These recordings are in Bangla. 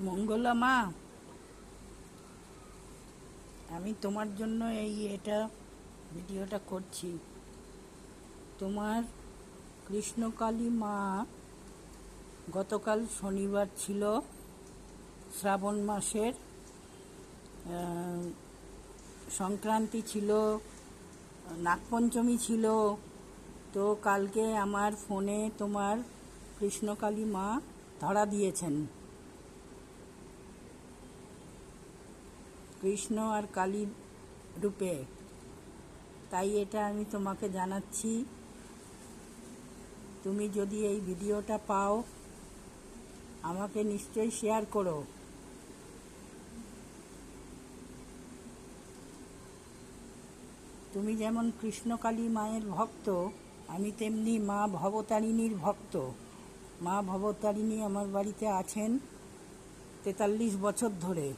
মঙ্গলা মা, আমি তোমার জন্য এটা ভিডিওটা করছি। তোমার কৃষ্ণকালী মা গতকাল শনিবার ছিল, শ্রাবণ মাসের সংক্রান্তি ছিল, নাগপঞ্চমী ছিল। তো কালকে আমার ফোনে তোমার কৃষ্ণকালী মা ধরা দিয়েছেন। কৃষ্ণ আর কালী রূপে। তাই এটা আমি তোমাকে জানাচ্ছি। তুমি যদি এই ভিডিওটা পাও, আমাকে নিশ্চয়ই শেয়ার করো। তুমি যেমন কৃষ্ণকালী মায়ের ভক্ত, আমি তেমনি মা ভবতারিণীর ভক্ত। মা ভবতারিণী আমার বাড়িতে আছেন 43 বছর ধরে।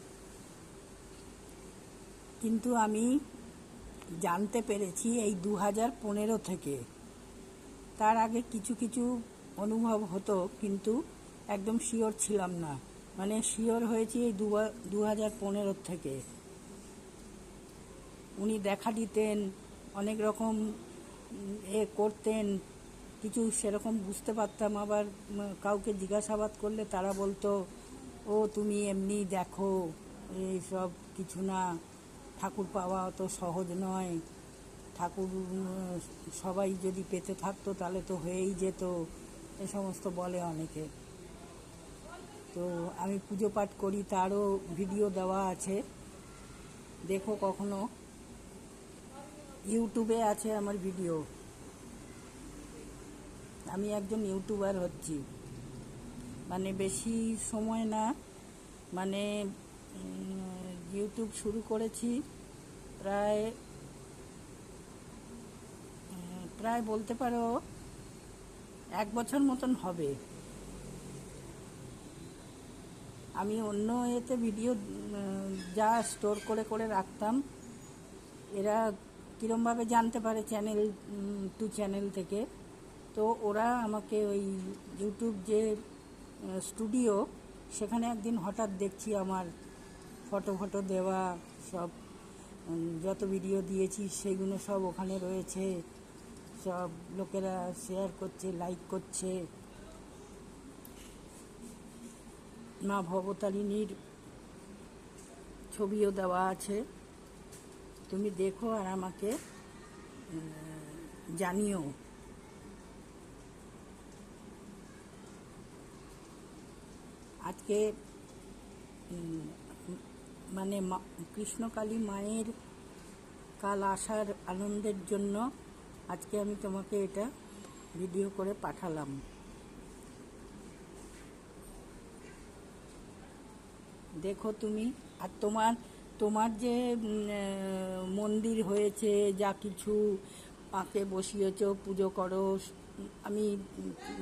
কিন্তু আমি জানতে পেরেছি এই 2015 থেকে। তার আগে কিছু কিছু অনুভব হতো, কিন্তু একদম শিওর ছিলাম না। মানে শিওর হয়েছি এই 2015 থেকে। উনি দেখা দিতেন, অনেক রকম করতেন, কিছু সেরকম বুঝতে পারতাম। আবার কাউকে জিজ্ঞাসাবাদ করলে তারা বলতো, ও তুমি এমনি দেখো, এইসব কিছু না, ঠাকুর পাওয়া অত সহজ নয়, ঠাকুর সবাই যদি পেতে থাকতো তাহলে তো হয়েই যেত, এ সমস্ত বলে অনেকে। তো আমি পুজো পাঠ করি, তারও ভিডিও দেওয়া আছে, দেখো কখনো, ইউটিউবে আছে আমার ভিডিও। আমি একজন ইউটিউবার হচ্ছি, মানে বেশি সময় না, মানে ইউটিউব শুরু করেছি প্রায় বলতে পারো 1 বছর মতন হবে। আমি অন্য এতে ভিডিও যা স্টোর করে করে রাখতাম, এরা কীরমভাবে জানতে পারে চ্যানেল টু চ্যানেল থেকে। তো ওরা আমাকে ওই ইউটিউব যে স্টুডিও, সেখানে একদিন হঠাৎ দেখছি আমার ফটো দেওয়া সব, যত ভিডিও দিয়েছি সেগুলো সব ওখানে রয়েছে। সব লোকেরা শেয়ার করছে, লাইক করছে। মা ভবতারিণীর ছবিও দেওয়া আছে। তুমি দেখো আর আমাকে জানিও। আজকে মানে কৃষ্ণকালী মায়ের কাল আসার আনন্দের জন্য আজকে আমি তোমাকে এটা ভিডিও করে পাঠালাম। দেখো তুমি। আর তোমার যে মন্দির হয়েছে, যা কিছু মাকে বসিয়েছ, পুজো করো, আমি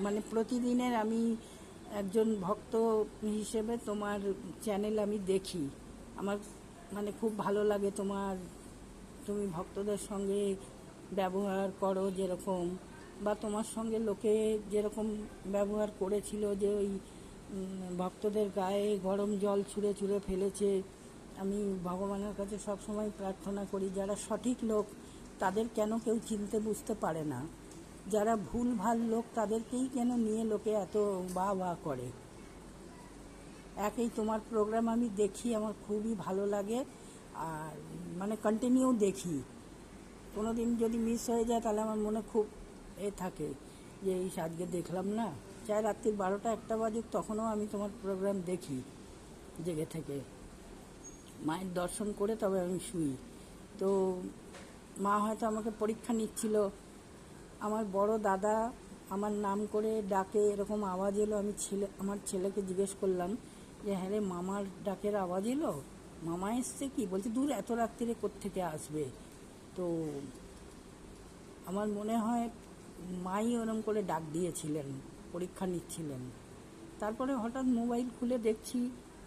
মানে প্রতিদিনের আমি একজন ভক্ত হিসেবে তোমার চ্যানেল আমি দেখি। আমার মানে খুব ভালো লাগে তুমি ভক্তদের সঙ্গে ব্যবহার করো যেরকম, বা তোমার সঙ্গে লোকে যেরকম ব্যবহার করেছিল, যে ওই ভক্তদের গায়ে গরম জল ছুঁড়ে ছুঁড়ে ফেলেছে। আমি ভগবানের কাছে সবসময় প্রার্থনা করি, যারা সঠিক লোক তাদের কেন কেউ চিনতে বুঝতে পারে না, যারা ভুল ভাল লোক তাদেরকেই কেন নিয়ে লোকে এত বাহ করে। তোমার প্রোগ্রাম আমি দেখি, আমার খুবই ভালো লাগে, আর মানে কন্টিনিউ দেখি। কোনো দিন যদি মিস হয়ে যায় তাহলে আমার মনে খুব থাকে যে এই আজকে দেখলাম না। চাই রাত্রির 12টা 1টা বাজুক, তখনও আমি তোমার প্রোগ্রাম দেখি জেগে থেকে। মায়ের দর্শন করে তবে আমি শুই। তো মা হয়তো আমাকে পরীক্ষা নিচ্ছিল। আমার বড় দাদা আমার নাম করে ডাকে, এরকম আওয়াজ এলো। আমি আমার ছেলেকে জিজ্ঞেস করলাম যে হ্যাঁ রে, মামার ডাকের আওয়াজ এলো, মামা এসছে কি? বলছে দূর, এত রাত্রিরে কোত্থেকে আসবে। তো আমার মনে হয় মাই ওরম করে ডাক দিয়েছিলেন, পরীক্ষা নিচ্ছিলেন। তারপরে হঠাৎ মোবাইল খুলে দেখছি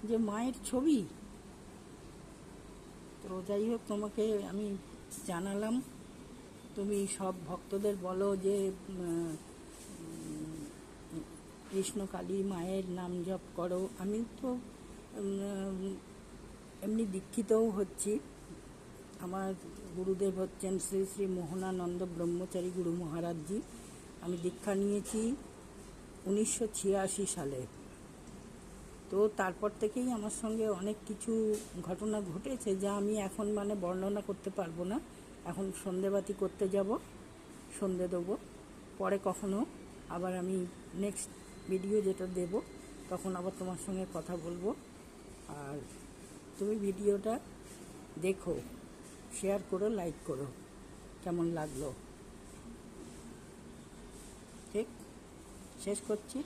যে মায়ের ছবি। তো যাই হোক, তোমাকে আমি জানালাম। তুমি সব ভক্তদের বলো যে কৃষ্ণকালী মায়ের নাম জপ করো। আমি তো এমনি দীক্ষিতও হচ্ছি। আমার গুরুদেব হচ্ছেন শ্রী শ্রী মোহনানন্দ ব্রহ্মচারী গুরু মহারাজজি। আমি দীক্ষা নিয়েছি 1986 সালে। তো তারপর থেকেই আমার সঙ্গে অনেক কিছু ঘটনা ঘটেছে, যা আমি এখন মানে বর্ণনা করতে পারবো না। এখন সন্ধেবাতি করতে যাব, সন্ধে দেবো, পরে কখনো আবার আমি নেক্সট ভিডিও যেটা দেব তখন আবার তোমার সঙ্গে কথা বলবো। আর তুমি ভিডিওটা দেখো, শেয়ার করো, লাইক করো, কেমন লাগলো। ঠিক, শেষ করছি।